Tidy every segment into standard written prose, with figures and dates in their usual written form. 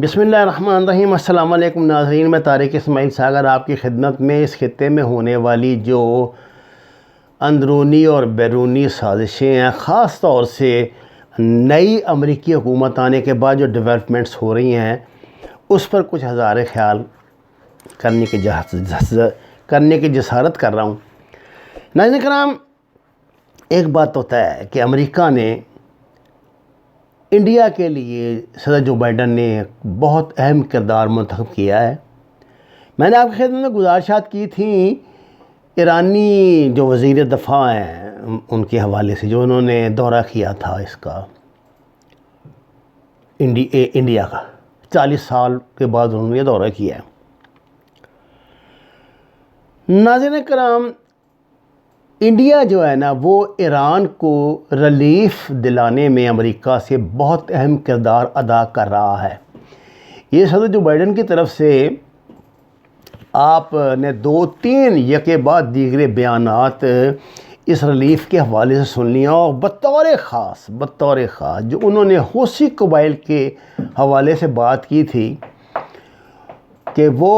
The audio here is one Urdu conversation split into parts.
بسم اللہ الرحمن الرحیم۔ السلام علیکم ناظرین، میں طارق اسماعیل ساگر آپ کی خدمت میں اس خطے میں ہونے والی جو اندرونی اور بیرونی سازشیں ہیں، خاص طور سے نئی امریکی حکومت آنے کے بعد جو ڈیولپمنٹس ہو رہی ہیں، اس پر کچھ ہزار خیال کرنے کی جسارت کر رہا ہوں۔ ناظرین کرام، ایک بات تو طے ہے کہ امریکہ نے انڈیا کے لیے صدر جو بائیڈن نے بہت اہم کردار منتخب کیا ہے۔ میں نے آپ کی خدمت میں گزارشات کی تھیں ایرانی جو وزیر دفاع ہیں ان کے حوالے سے، جو انہوں نے دورہ کیا تھا اس کا انڈیا کا 40 سال کے بعد انہوں نے یہ دورہ کیا ہے۔ ناظرین کرام، انڈیا جو ہے نا وہ ایران کو ریلیف دلانے میں امریکہ سے بہت اہم کردار ادا کر رہا ہے۔ یہ صدر جو بائیڈن کی طرف سے آپ نے 2-3 یکے بعد دیگرے بیانات اس ریلیف کے حوالے سے سن لیا، اور بطور خاص جو انہوں نے حوثی قبائل کے حوالے سے بات کی تھی کہ وہ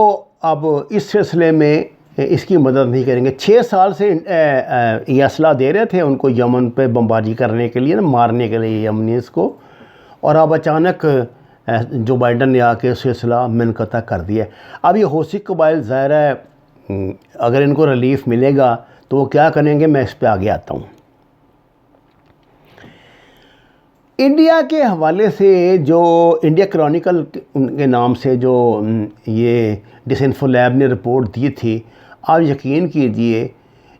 اب اس سلسلے میں اس کی مدد نہیں کریں گے۔ 6 سال سے یہ اسلحہ دے رہے تھے ان کو یمن پہ بمباری کرنے کے لیے، مارنے کے لیے یمنیز کو، اور اب اچانک جو بائیڈن نے آ کے اس سلسلہ منقطع کر دیا۔ اب یہ حوثی قبائل ظاہر ہے اگر ان کو ریلیف ملے گا تو وہ کیا کریں گے، میں اس پہ آگے آتا ہوں۔ انڈیا کے حوالے سے جو انڈیا کرونیکل کے نام سے جو یہ ڈس انفو لیب نے رپورٹ دی تھی، آپ یقین کیجئے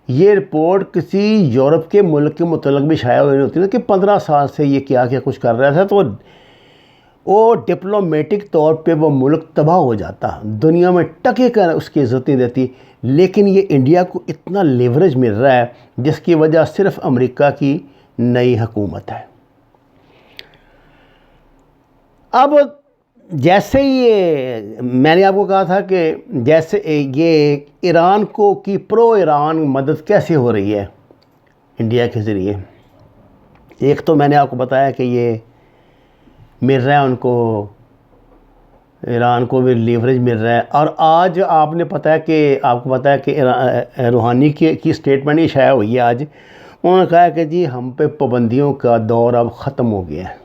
یہ رپورٹ کسی یورپ کے ملک کے متعلق بھی شائع ہوئی ہوتی ہے کہ 15 سال سے یہ کیا کچھ کر رہا تھا، تو وہ ڈپلومیٹک طور پہ وہ ملک تباہ ہو جاتا، دنیا میں ٹکے کر اس کی عزت نہیں دیتی۔ لیکن یہ انڈیا کو اتنا لیوریج مل رہا ہے جس کی وجہ صرف امریکہ کی نئی حکومت ہے۔ اب جیسے یہ میں نے آپ کو کہا تھا کہ جیسے یہ ایران کی پرو ایران مدد کیسے ہو رہی ہے انڈیا کے ذریعے، ایک تو میں نے آپ کو بتایا کہ یہ مل رہا ہے ان کو، ایران کو بھی لیوریج مل رہا ہے۔ اور آج آپ کو پتہ ہے کہ روحانی کی سٹیٹمنٹ ہی شائع ہوئی ہے آج۔ انہوں نے کہا کہ جی ہم پہ پابندیوں کا دور اب ختم ہو گیا ہے،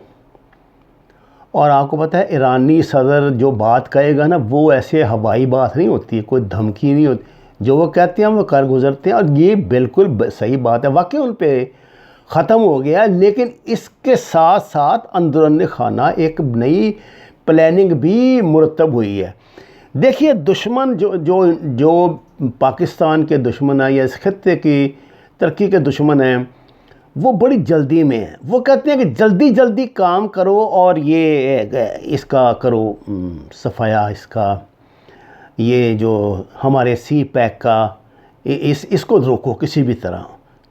اور آپ کو پتہ ہے ایرانی صدر جو بات کہے گا نا وہ ایسے ہوائی بات نہیں ہوتی، کوئی دھمکی نہیں ہوتی، جو وہ کہتے ہیں وہ کر گزرتے ہیں، اور یہ بالکل صحیح بات ہے، واقعی ان پہ ختم ہو گیا۔ لیکن اس کے ساتھ ساتھ اندرون خانہ ایک نئی پلاننگ بھی مرتب ہوئی ہے۔ دیکھیے دشمن جو پاکستان کے دشمن ہیں یا اس خطے کی ترقی کے دشمن ہیں، وہ بڑی جلدی میں ہیں۔ وہ کہتے ہیں کہ جلدی کام کرو اور یہ اس کا کرو صفایا، اس کا یہ جو ہمارے سی پیک کا اس کو روکو کسی بھی طرح،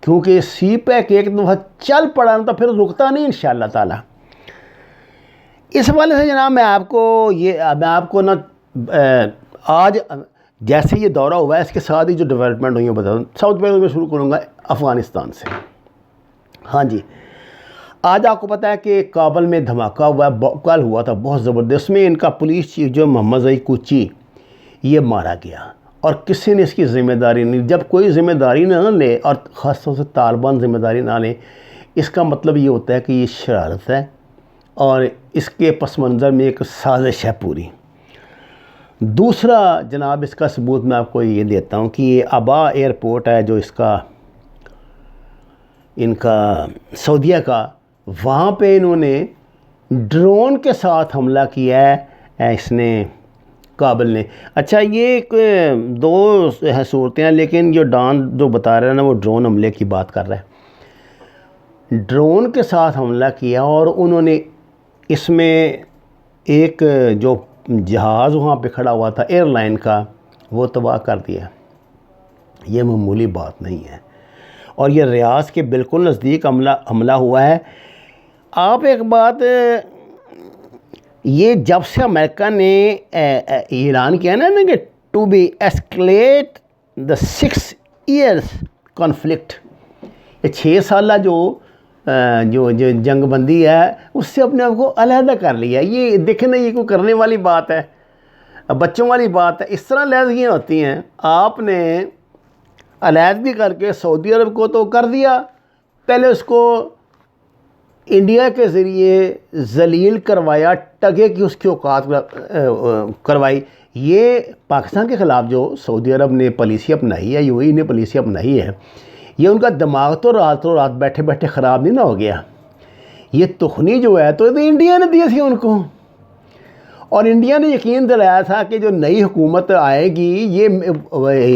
کیونکہ سی پیک ایک دفعہ چل پڑا تو پھر رکتا نہیں انشاءاللہ تعالی۔ اس حوالے سے جناب میں آپ کو نا آج جیسے یہ دورہ ہوا ہے اس کے ساتھ ہی جو ڈیولپمنٹ ہوئی ہے بتا دوں۔ سب سے پہلے میں شروع کروں گا افغانستان سے۔ ہاں جی، آج آپ کو پتہ ہے کہ کابل میں دھماکہ کل ہوا تھا بہت زبردست، میں ان کا پولیس چیف جو محمد ظہیر کوچی یہ مارا گیا، اور کسی نے اس کی ذمہ داری نہیں۔ جب کوئی ذمہ داری نہ لے، اور خاص طور سے طالبان ذمہ داری نہ لیں، اس کا مطلب یہ ہوتا ہے کہ یہ شرارت ہے، اور اس کے پس منظر میں ایک سازش ہے پوری۔ دوسرا جناب اس کا ثبوت میں آپ کو یہ دیتا ہوں کہ یہ ابا ایئرپورٹ ہے جو ان کا سعودیہ کا، وہاں پہ انہوں نے ڈرون کے ساتھ حملہ کیا ہے اس نے، کابل نے۔ اچھا یہ دو صورتیں ہیں، لیکن جو بتا رہا ہے نا وہ ڈرون حملے کی بات کر رہا ہے۔ ڈرون کے ساتھ حملہ کیا، اور انہوں نے اس میں ایک جو جہاز وہاں پہ کھڑا ہوا تھا ایئر لائن کا، وہ تباہ کر دیا۔ یہ معمولی بات نہیں ہے، اور یہ ریاض کے بالکل نزدیک حملہ ہوا ہے۔ آپ ایک بات، یہ جب سے امریکہ نے اعلان کیا نا کہ to be escalate the 6 years conflict, یہ 6 سالہ جو جو جنگ بندی ہے اس سے اپنے آپ کو علیحدہ کر لیا. یہ دیکھیں نا, یہ کوئی کرنے والی بات ہے, بچوں والی بات ہے. اس طرح علیحدگیاں ہوتی ہیں. آپ نے علیحدگی کر کے سعودی عرب کو تو کر دیا, پہلے اس کو انڈیا کے ذریعے ذلیل کروایا, ٹگے کی اس کی اوقات کروائی. یہ پاکستان کے خلاف جو سعودی عرب نے پالیسی اپنائی ہے, یو اے ای نے پالیسی اپنائی ہے, یہ ان کا دماغ تو رات بیٹھے بیٹھے خراب نہیں نہ ہو گیا. یہ تخنی جو ہے تو انڈیا نے دی تھی ان کو, اور انڈیا نے یقین دلایا تھا کہ جو نئی حکومت آئے گی یہ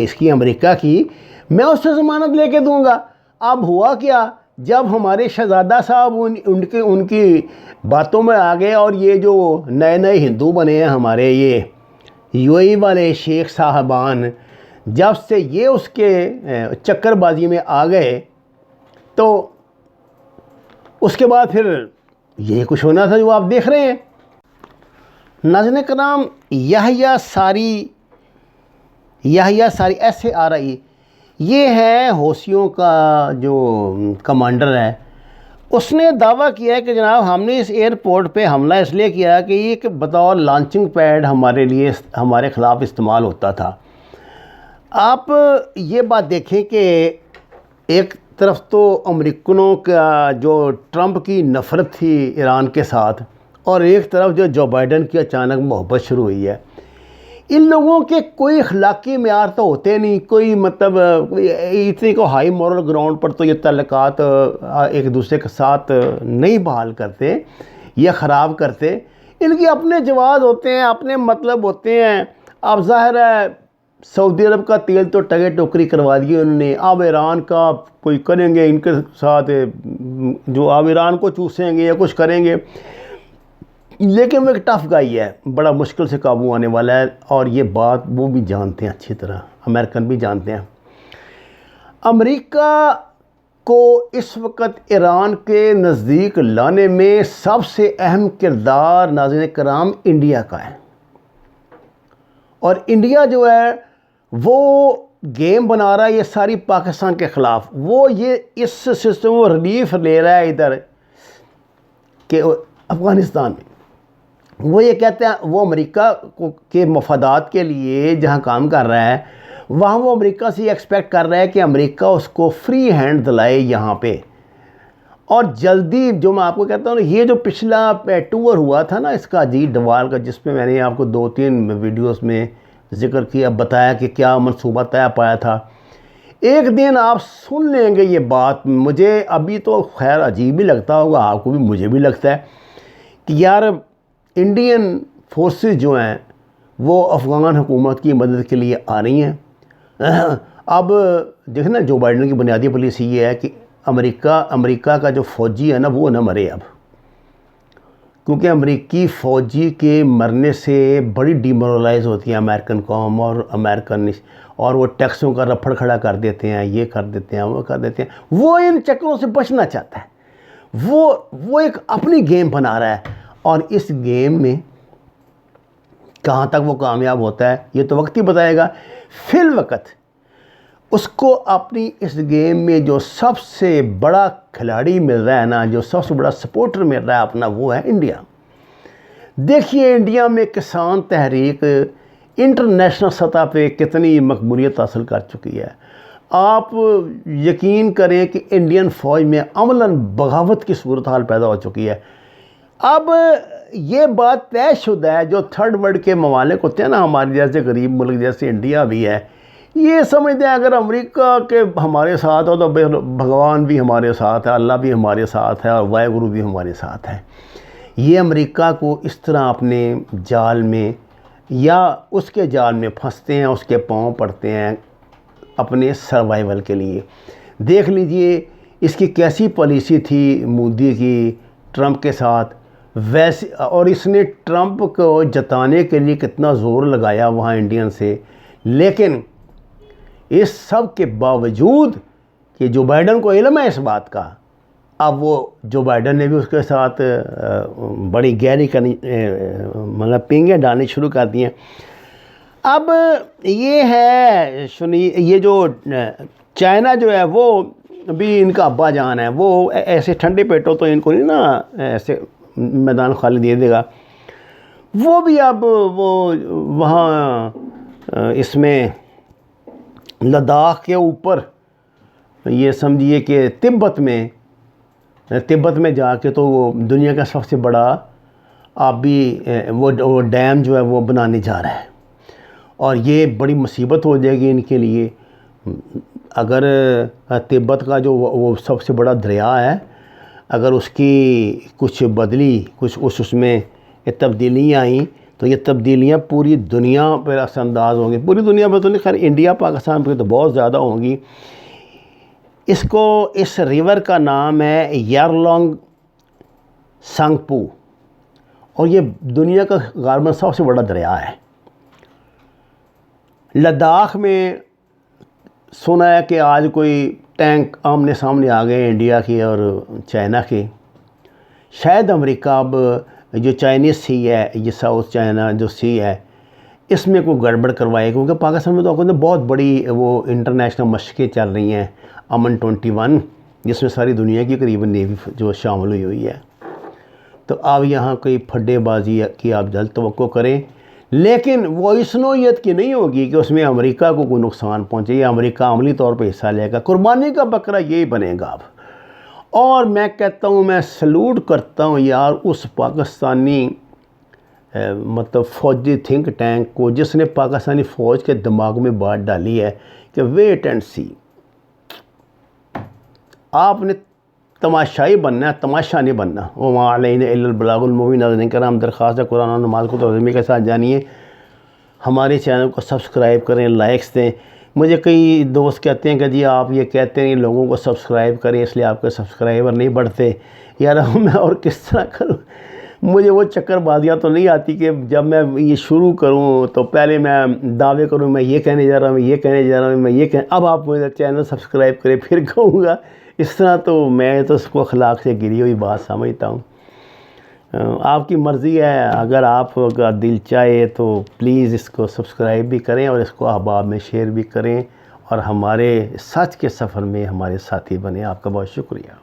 اس کی امریکہ کی, میں اس سے ضمانت لے کے دوں گا. اب ہوا کیا, جب ہمارے شہزادہ صاحب ان کی باتوں میں آ گئے, اور یہ جو نئے ہندو بنے ہیں ہمارے یہ یو اے ای والے شیخ صاحبان, جب سے یہ اس کے چکر بازی میں آ گئے تو اس کے بعد پھر یہ کچھ ہونا تھا جو آپ دیکھ رہے ہیں. ناظرین کرام, یحییٰ ساری SARI, یہ ہے حوثیوں کا جو کمانڈر ہے. اس نے دعویٰ کیا ہے کہ جناب ہم نے اس ایئرپورٹ پہ حملہ اس لیے کیا کہ یہ ایک بطور لانچنگ پیڈ ہمارے خلاف استعمال ہوتا تھا. آپ یہ بات دیکھیں کہ ایک طرف تو امریکنوں کا جو ٹرمپ کی نفرت تھی ایران کے ساتھ, اور ایک طرف جو بائیڈن کی اچانک محبت شروع ہوئی ہے. ان لوگوں کے کوئی اخلاقی معیار تو ہوتے نہیں, کوئی مطلب اتنی کو ہائی مورل گراؤنڈ پر تو یہ تعلقات ایک دوسرے کے ساتھ نہیں بحال کرتے یا خراب کرتے. ان کے اپنے جواز ہوتے ہیں, اپنے مطلب ہوتے ہیں. اب ظاہر ہے سعودی عرب کا تیل تو ٹگے ٹوکری کروا دیے انہوں نے, اب ایران کا کوئی کریں گے ان کے ساتھ, جو اب ایران کو چوسیں گے یا کچھ کریں گے. لیکن وہ ایک ٹف گائی ہے, بڑا مشکل سے قابو آنے والا ہے, اور یہ بات وہ بھی جانتے ہیں اچھی طرح, امریکن بھی جانتے ہیں. امریکہ کو اس وقت ایران کے نزدیک لانے میں سب سے اہم کردار ناظرین کرام انڈیا کا ہے. اور انڈیا جو ہے وہ گیم بنا رہا ہے یہ ساری پاکستان کے خلاف. وہ یہ اس سسٹم میں ریلیف لے رہا ہے ادھر کہ افغانستان میں. وہ یہ کہتے ہیں وہ امریکہ کے مفادات کے لیے جہاں کام کر رہا ہے, وہاں وہ امریکہ سے یہ ایکسپیکٹ کر رہا ہے کہ امریکہ اس کو فری ہینڈ دلائے یہاں پہ. اور جلدی, جو میں آپ کو کہتا ہوں یہ جو پچھلا ٹور ہوا تھا نا اس کا اجیت ڈوال کا, جس پہ میں نے آپ کو 2-3 ویڈیوز میں ذکر کیا, بتایا کہ کیا منصوبہ طے پایا تھا. ایک دن آپ سن لیں گے یہ بات. مجھے ابھی تو خیر عجیب بھی لگتا ہوگا آپ کو بھی, مجھے بھی لگتا ہے کہ یار انڈین فورسز جو ہیں وہ افغان حکومت کی مدد کے لیے آ رہی ہیں. اب دیکھیں نا, جو بائیڈن کی بنیادی پالیسی یہ ہے کہ امریکہ کا جو فوجی ہے نا وہ نہ مرے اب, کیونکہ امریکی فوجی کے مرنے سے بڑی ڈیمورلائز ہوتی ہے امریکن قوم اور وہ ٹیکسوں کا رپھڑ کھڑا کر دیتے ہیں, یہ کر دیتے ہیں, وہ کر دیتے ہیں. وہ ان چکروں سے بچنا چاہتا ہے. وہ ایک اپنی گیم بنا رہا ہے, اور اس گیم میں کہاں تک وہ کامیاب ہوتا ہے یہ تو وقت ہی بتائے گا. فی الوقت اس کو اپنی اس گیم میں جو سب سے بڑا کھلاڑی مل رہا ہے نا, جو سب سے بڑا سپورٹر مل رہا ہے اپنا, وہ ہے انڈیا. دیکھیے انڈیا میں کسان تحریک انٹرنیشنل سطح پہ کتنی مقبولیت حاصل کر چکی ہے. آپ یقین کریں کہ انڈین فوج میں عملاً بغاوت کی صورتحال پیدا ہو چکی ہے. اب یہ بات طے شدہ ہے, جو تھرڈ ورلڈ کے ممالک ہوتے ہیں نا ہمارے جیسے غریب ملک جیسے انڈیا بھی ہے, یہ سمجھتے ہیں اگر امریکہ کے ہمارے ساتھ ہو تو بھگوان بھی ہمارے ساتھ ہے, اللہ بھی ہمارے ساتھ ہے, اور واحد گرو بھی ہمارے ساتھ ہے. یہ امریکہ کو اس طرح اپنے جال میں یا اس کے جال میں پھنستے ہیں, اس کے پاؤں پڑتے ہیں اپنے سروائیول کے لیے. دیکھ لیجئے اس کی کیسی پالیسی تھی مودی کی ٹرمپ کے ساتھ, ویسے, اور اس نے ٹرمپ کو جتانے کے لیے کتنا زور لگایا وہاں انڈین سے. لیکن اس سب کے باوجود کہ جو بائیڈن کو علم ہے اس بات کا, اب وہ جو بائیڈن نے بھی اس کے ساتھ بڑی گہری مطلب پینگیں ڈالنی شروع کر دی ہیں. اب یہ ہے سنیے, یہ جو چائنا جو ہے وہ بھی ان کا ابا جان ہے، وہ ایسے ٹھنڈے پیٹوں تو ان کو نہیں نا ایسے میدان خالی دے دے گا، وہ بھی اب وہ وہاں اس میں لداخ کے اوپر یہ سمجھیے کہ تبت میں جا کے تو وہ دنیا کا سب سے بڑا آبی وہ ڈیم جو ہے وہ بنانے جا رہا ہے، اور یہ بڑی مصیبت ہو جائے گی ان کے لیے اگر تبت کا جو وہ سب سے بڑا دریا ہے، اگر اس کی کچھ بدلی کچھ اس میں تبدیلیاں آئیں تو یہ تبدیلیاں پوری دنیا پر اثر انداز ہوں گی، پوری دنیا میں تو نہیں، خیر انڈیا پاکستان پہ تو بہت زیادہ ہوں گی۔ اس ریور کا نام ہے یارلونگ سانگپو، اور یہ دنیا کا غالباً سب سے بڑا دریا ہے۔ لداخ میں سنا ہے کہ آج کوئی ٹینک آمنے سامنے آ گئے انڈیا کی اور چائنا کی، شاید امریکہ اب جو چائنیز سی ہے، یہ ساؤتھ چائنا جو سی ہے، اس میں کوئی گڑبڑ کروائے، کیونکہ پاکستان میں تو آپ کو بہت بڑی وہ انٹرنیشنل مشقیں چل رہی ہیں، امن 21، جس میں ساری دنیا کی قریب نیوی جو شامل ہوئی ہے، تو اب یہاں کوئی پھڈے بازی کی آپ جلد توقع کریں، لیکن وہ اس نوعیت کی نہیں ہوگی کہ اس میں امریکہ کو کوئی نقصان پہنچے یا امریکہ عملی طور پہ حصہ لے گا۔ قربانی کا بکرا یہی بنے گا اب، اور میں کہتا ہوں، میں سلوٹ کرتا ہوں یار اس پاکستانی مطلب فوجی تھنک ٹینک کو جس نے پاکستانی فوج کے دماغ میں بات ڈالی ہے کہ ویٹ اینڈ سی، آپ نے تماشائی بننا ہے، تماشا نہیں بننا۔ وما علینا الا البلاغ المبین۔ ناظرین کرام، درخواست ہے قرآن اور نماز کو ترجمے کے ساتھ جانیے، ہمارے چینل کو سبسکرائب کریں، لائکس دیں۔ مجھے کئی دوست کہتے ہیں کہ جی آپ یہ کہتے ہیں لوگوں کو سبسکرائب کریں اس لیے آپ کے سبسکرائبر نہیں بڑھتے، یار میں اور کس طرح کروں؟ مجھے وہ چکر بازیاں تو نہیں آتی کہ جب میں یہ شروع کروں تو پہلے میں دعوے کروں میں یہ کہنے جا رہا ہوں، یہ کہنے جا رہا ہوں، میں یہ اب آپ مجھے چینل سبسکرائب کریں پھر کہوں گا، اس طرح تو میں تو اس کو اخلاق سے گری ہوئی بات سمجھتا ہوں۔ آپ کی مرضی ہے، اگر آپ کا دل چاہے تو پلیز اس کو سبسکرائب بھی کریں اور اس کو احباب میں شیئر بھی کریں، اور ہمارے سچ کے سفر میں ہمارے ساتھی بنیں۔ آپ کا بہت شکریہ۔